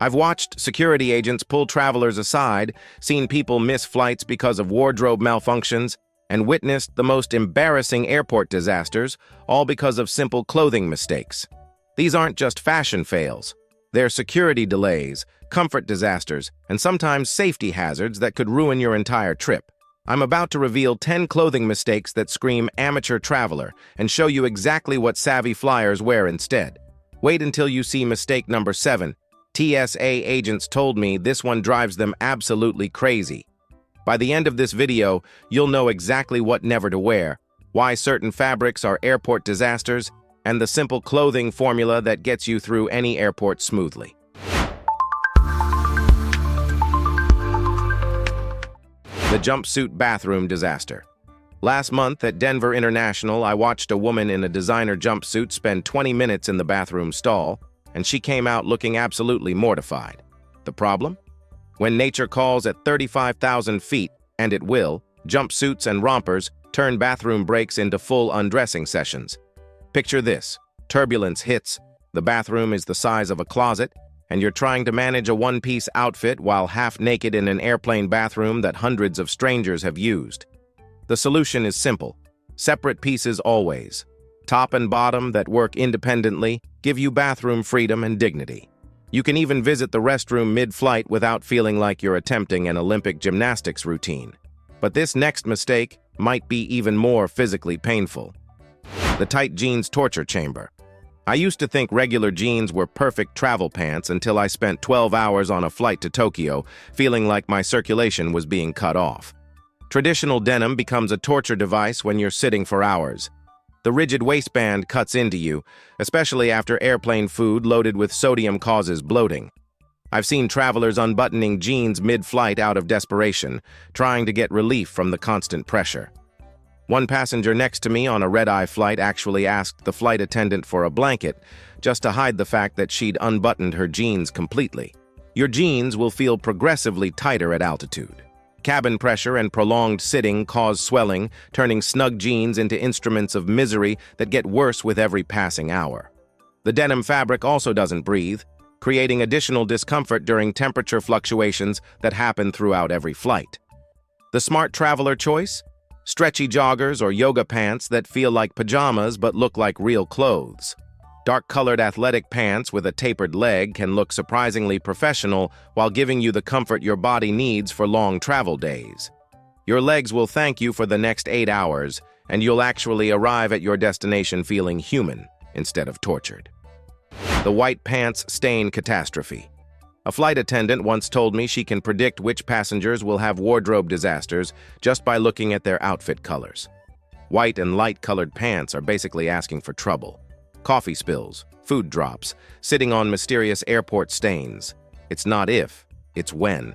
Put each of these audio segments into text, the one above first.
I've watched security agents pull travelers aside, seen people miss flights because of wardrobe malfunctions, and witnessed the most embarrassing airport disasters, all because of simple clothing mistakes. These aren't just fashion fails. They're security delays, comfort disasters, and sometimes safety hazards that could ruin your entire trip. I'm about to reveal 10 clothing mistakes that scream amateur traveler and show you exactly what savvy flyers wear instead. Wait until you see mistake number 7. TSA agents told me this one drives them absolutely crazy. By the end of this video, you'll know exactly what never to wear, why certain fabrics are airport disasters, and the simple clothing formula that gets you through any airport smoothly. The jumpsuit bathroom disaster. Last month at Denver International, I watched a woman in a designer jumpsuit spend 20 minutes in the bathroom stall, and she came out looking absolutely mortified. The problem? When nature calls at 35,000 feet, and it will, jumpsuits and rompers turn bathroom breaks into full undressing sessions. Picture this. Turbulence hits, the bathroom is the size of a closet, and you're trying to manage a one-piece outfit while half-naked in an airplane bathroom that hundreds of strangers have used. The solution is simple. Separate pieces always. Top and bottom that work independently give you bathroom freedom and dignity. You can even visit the restroom mid-flight without feeling like you're attempting an Olympic gymnastics routine. But this next mistake might be even more physically painful. The tight jeans torture chamber. I used to think regular jeans were perfect travel pants until I spent 12 hours on a flight to Tokyo, feeling like my circulation was being cut off. Traditional denim becomes a torture device when you're sitting for hours. The rigid waistband cuts into you, especially after airplane food loaded with sodium causes bloating. I've seen travelers unbuttoning jeans mid-flight out of desperation, trying to get relief from the constant pressure. One passenger next to me on a red-eye flight actually asked the flight attendant for a blanket, just to hide the fact that she'd unbuttoned her jeans completely. Your jeans will feel progressively tighter at altitude. Cabin pressure and prolonged sitting cause swelling, turning snug jeans into instruments of misery that get worse with every passing hour. The denim fabric also doesn't breathe, creating additional discomfort during temperature fluctuations that happen throughout every flight. The smart traveler choice? Stretchy joggers or yoga pants that feel like pajamas but look like real clothes. Dark-colored athletic pants with a tapered leg can look surprisingly professional while giving you the comfort your body needs for long travel days. Your legs will thank you for the next 8 hours, and you'll actually arrive at your destination feeling human instead of tortured. The white pants stain catastrophe. A flight attendant once told me she can predict which passengers will have wardrobe disasters just by looking at their outfit colors. White and light-colored pants are basically asking for trouble. Coffee spills, food drops, sitting on mysterious airport stains. It's not if, it's when.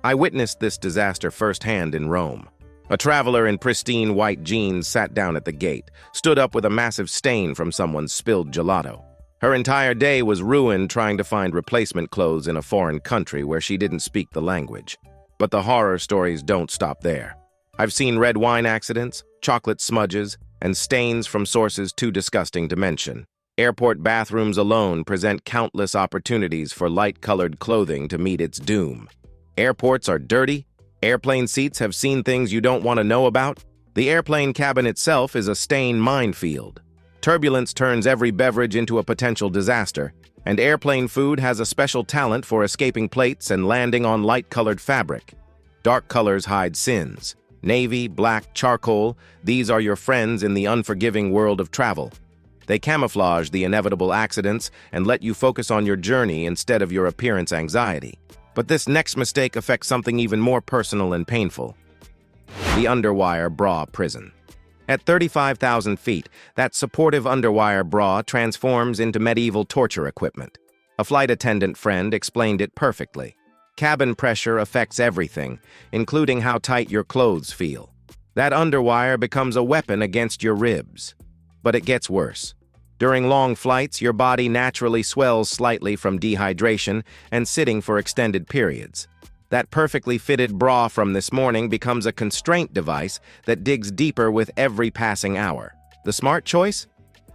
I witnessed this disaster firsthand in Rome. A traveler in pristine white jeans sat down at the gate, stood up with a massive stain from someone's spilled gelato. Her entire day was ruined trying to find replacement clothes in a foreign country where she didn't speak the language. But the horror stories don't stop there. I've seen red wine accidents, chocolate smudges, and stains from sources too disgusting to mention. Airport bathrooms alone present countless opportunities for light-colored clothing to meet its doom. Airports are dirty. Airplane seats have seen things you don't want to know about. The airplane cabin itself is a stain minefield. Turbulence turns every beverage into a potential disaster, and airplane food has a special talent for escaping plates and landing on light-colored fabric. Dark colors hide sins. Navy, black, charcoal, these are your friends in the unforgiving world of travel. They camouflage the inevitable accidents and let you focus on your journey instead of your appearance anxiety. But this next mistake affects something even more personal and painful. The Underwire Bra Prison. At 35,000 feet, that supportive underwire bra transforms into medieval torture equipment. A flight attendant friend explained it perfectly. Cabin pressure affects everything, including how tight your clothes feel. That underwire becomes a weapon against your ribs. But it gets worse. During long flights, your body naturally swells slightly from dehydration and sitting for extended periods. That perfectly fitted bra from this morning becomes a constraint device that digs deeper with every passing hour. The smart choice?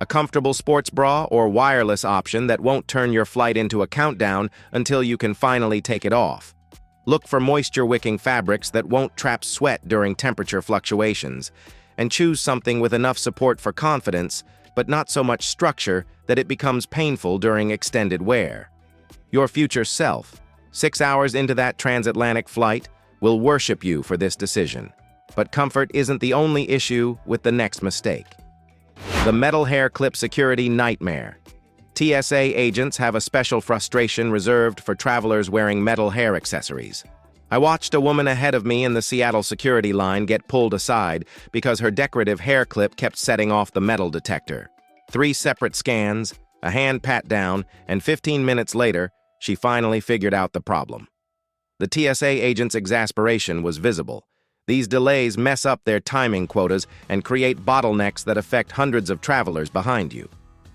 A comfortable sports bra or wireless option that won't turn your flight into a countdown until you can finally take it off. Look for moisture-wicking fabrics that won't trap sweat during temperature fluctuations, and choose something with enough support for confidence, but not so much structure that it becomes painful during extended wear. Your future self, 6 hours into that transatlantic flight, will worship you for this decision. But comfort isn't the only issue with the next mistake. The metal hair clip security nightmare. TSA agents have a special frustration reserved for travelers wearing metal hair accessories. I watched a woman ahead of me in the Seattle security line get pulled aside because her decorative hair clip kept setting off the metal detector. 3 separate scans, a hand pat down, and 15 minutes later, she finally figured out the problem. The TSA agent's exasperation was visible. These delays mess up their timing quotas and create bottlenecks that affect hundreds of travelers behind you.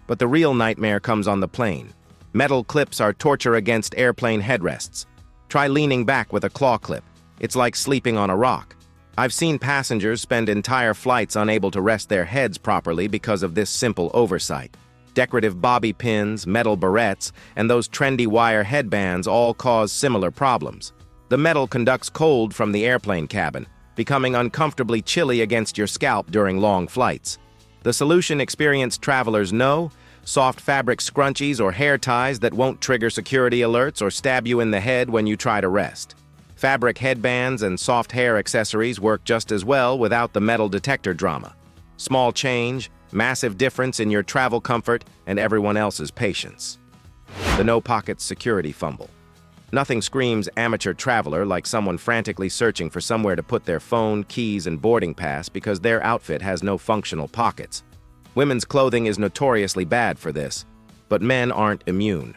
But the real nightmare comes on the plane. Metal clips are torture against airplane headrests. Try leaning back with a claw clip. It's like sleeping on a rock. I've seen passengers spend entire flights unable to rest their heads properly because of this simple oversight. Decorative bobby pins, metal barrettes, and those trendy wire headbands all cause similar problems. The metal conducts cold from the airplane cabin, becoming uncomfortably chilly against your scalp during long flights. The solution experienced travelers know: soft fabric scrunchies or hair ties that won't trigger security alerts or stab you in the head when you try to rest. Fabric headbands and soft hair accessories work just as well without the metal detector drama. Small change, massive difference in your travel comfort and everyone else's patience. The no pockets security fumble. Nothing screams amateur traveler like someone frantically searching for somewhere to put their phone, keys, and boarding pass because their outfit has no functional pockets. Women's clothing is notoriously bad for this, but men aren't immune.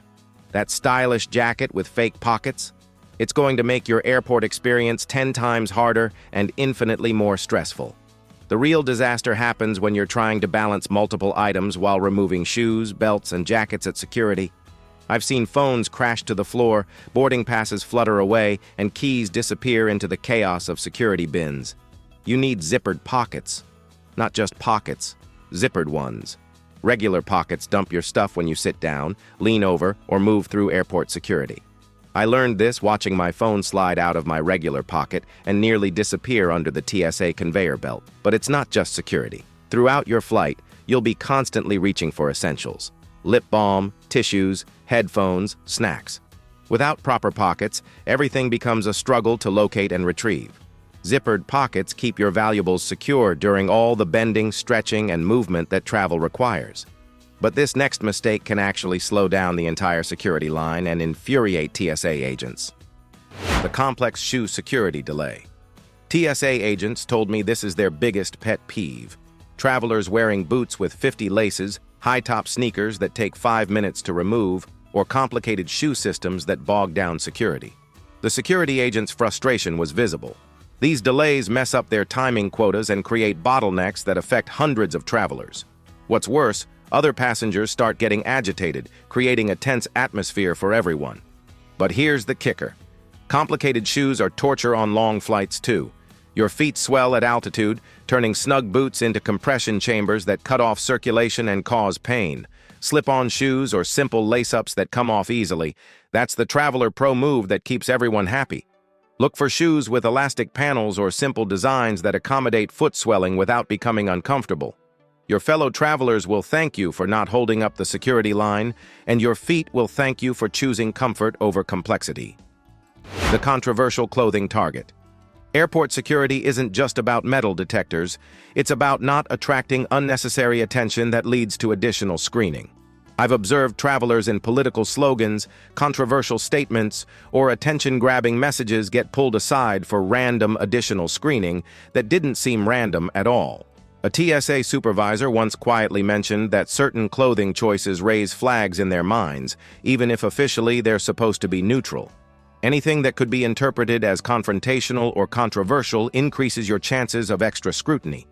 That stylish jacket with fake pockets? It's going to make your airport experience 10 times harder and infinitely more stressful. The real disaster happens when you're trying to balance multiple items while removing shoes, belts, and jackets at security. I've seen phones crash to the floor, boarding passes flutter away, and keys disappear into the chaos of security bins. You need zippered pockets. Not just pockets, zippered ones. Regular pockets dump your stuff when you sit down, lean over, or move through airport security. I learned this watching my phone slide out of my regular pocket and nearly disappear under the TSA conveyor belt. But it's not just security. Throughout your flight, you'll be constantly reaching for essentials. Lip balm, tissues, headphones, snacks. Without proper pockets, everything becomes a struggle to locate and retrieve. Zippered pockets keep your valuables secure during all the bending, stretching, and movement that travel requires. But this next mistake can actually slow down the entire security line and infuriate TSA agents. The complex shoe security delay. TSA agents told me this is their biggest pet peeve. Travelers wearing boots with 50 laces, high-top sneakers that take 5 minutes to remove, or complicated shoe systems that bog down security. The security agents' frustration was visible. These delays mess up their timing quotas and create bottlenecks that affect hundreds of travelers. What's worse, other passengers start getting agitated, creating a tense atmosphere for everyone. But here's the kicker. Complicated shoes are torture on long flights too. Your feet swell at altitude, turning snug boots into compression chambers that cut off circulation and cause pain. Slip-on shoes or simple lace-ups that come off easily. That's the Traveler Pro move that keeps everyone happy. Look for shoes with elastic panels or simple designs that accommodate foot swelling without becoming uncomfortable. Your fellow travelers will thank you for not holding up the security line, and your feet will thank you for choosing comfort over complexity. The controversial clothing target. Airport security isn't just about metal detectors, it's about not attracting unnecessary attention that leads to additional screening. I've observed travelers in political slogans, controversial statements, or attention-grabbing messages get pulled aside for random additional screening that didn't seem random at all. A TSA supervisor once quietly mentioned that certain clothing choices raise flags in their minds, even if officially they're supposed to be neutral. Anything that could be interpreted as confrontational or controversial increases your chances of extra scrutiny.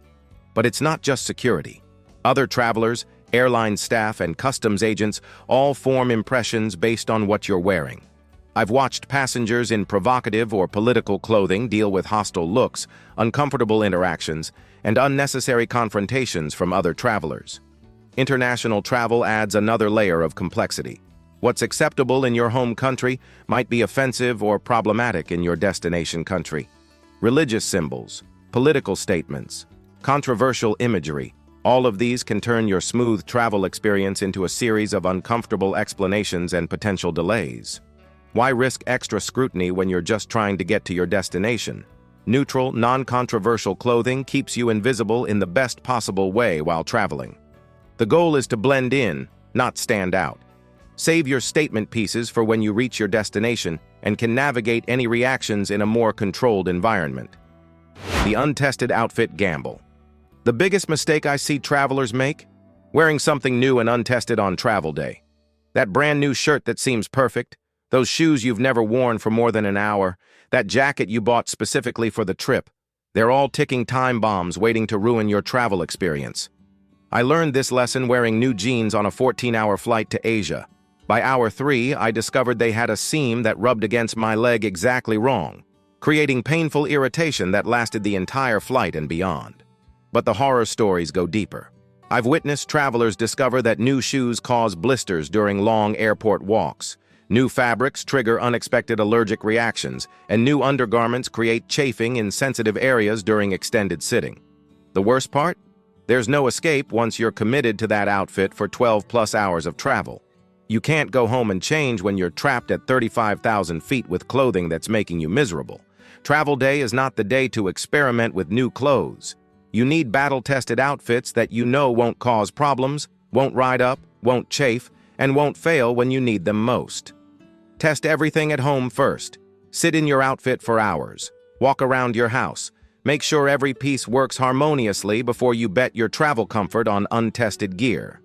But it's not just security. Other travelers, airline staff, and customs agents all form impressions based on what you're wearing. I've watched passengers in provocative or political clothing deal with hostile looks, uncomfortable interactions, and unnecessary confrontations from other travelers. International travel adds another layer of complexity. What's acceptable in your home country might be offensive or problematic in your destination country. Religious symbols, political statements, controversial imagery, all of these can turn your smooth travel experience into a series of uncomfortable explanations and potential delays. Why risk extra scrutiny when you're just trying to get to your destination? Neutral, non-controversial clothing keeps you invisible in the best possible way while traveling. The goal is to blend in, not stand out. Save your statement pieces for when you reach your destination and can navigate any reactions in a more controlled environment. The untested outfit gamble. The biggest mistake I see travelers make? Wearing something new and untested on travel day. That brand new shirt that seems perfect, those shoes you've never worn for more than an hour, that jacket you bought specifically for the trip. They're all ticking time bombs waiting to ruin your travel experience. I learned this lesson wearing new jeans on a 14-hour flight to Asia. By hour 3, I discovered they had a seam that rubbed against my leg exactly wrong, creating painful irritation that lasted the entire flight and beyond. But the horror stories go deeper. I've witnessed travelers discover that new shoes cause blisters during long airport walks. New fabrics trigger unexpected allergic reactions, and new undergarments create chafing in sensitive areas during extended sitting. The worst part? There's no escape once you're committed to that outfit for 12+ hours of travel. You can't go home and change when you're trapped at 35,000 feet with clothing that's making you miserable. Travel day is not the day to experiment with new clothes. You need battle-tested outfits that you know won't cause problems, won't ride up, won't chafe, and won't fail when you need them most. Test everything at home first. Sit in your outfit for hours. Walk around your house. Make sure every piece works harmoniously before you bet your travel comfort on untested gear.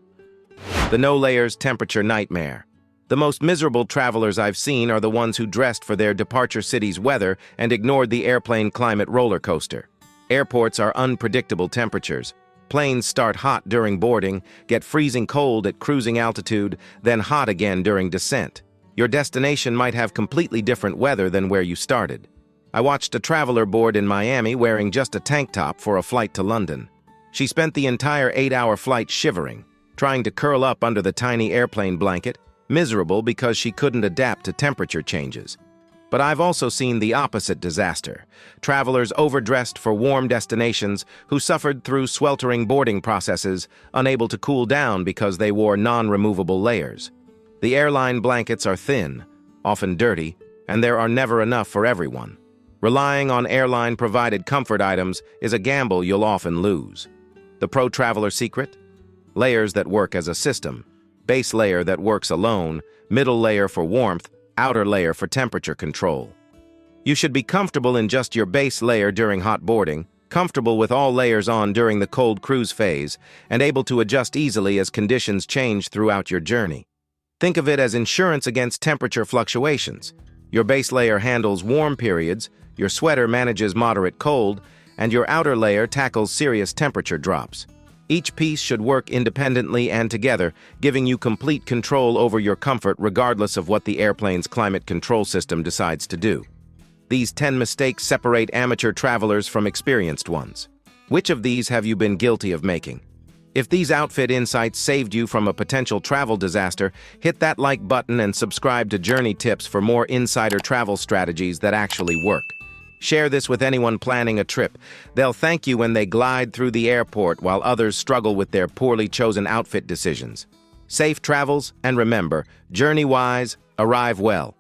The no-layers temperature nightmare. The most miserable travelers I've seen are the ones who dressed for their departure city's weather and ignored the airplane climate roller coaster. Airports are unpredictable temperatures. Planes start hot during boarding, get freezing cold at cruising altitude, then hot again during descent. Your destination might have completely different weather than where you started. I watched a traveler board in Miami wearing just a tank top for a flight to London. She spent the entire 8-hour flight shivering, trying to curl up under the tiny airplane blanket, miserable because she couldn't adapt to temperature changes. But I've also seen the opposite disaster. Travelers overdressed for warm destinations who suffered through sweltering boarding processes, unable to cool down because they wore non-removable layers. The airline blankets are thin, often dirty, and there are never enough for everyone. Relying on airline-provided comfort items is a gamble you'll often lose. The pro traveler secret? Layers that work as a system. Base layer that works alone, middle layer for warmth, outer layer for temperature control. You should be comfortable in just your base layer during hot boarding, comfortable with all layers on during the cold cruise phase, and able to adjust easily as conditions change throughout your journey. Think of it as insurance against temperature fluctuations. Your base layer handles warm periods, your sweater manages moderate cold, and your outer layer tackles serious temperature drops. Each piece should work independently and together, giving you complete control over your comfort regardless of what the airplane's climate control system decides to do. These 10 mistakes separate amateur travelers from experienced ones. Which of these have you been guilty of making? If these outfit insights saved you from a potential travel disaster, hit that like button and subscribe to Journey Tips for more insider travel strategies that actually work. Share this with anyone planning a trip. They'll thank you when they glide through the airport while others struggle with their poorly chosen outfit decisions. Safe travels, and remember, journey wise, arrive well.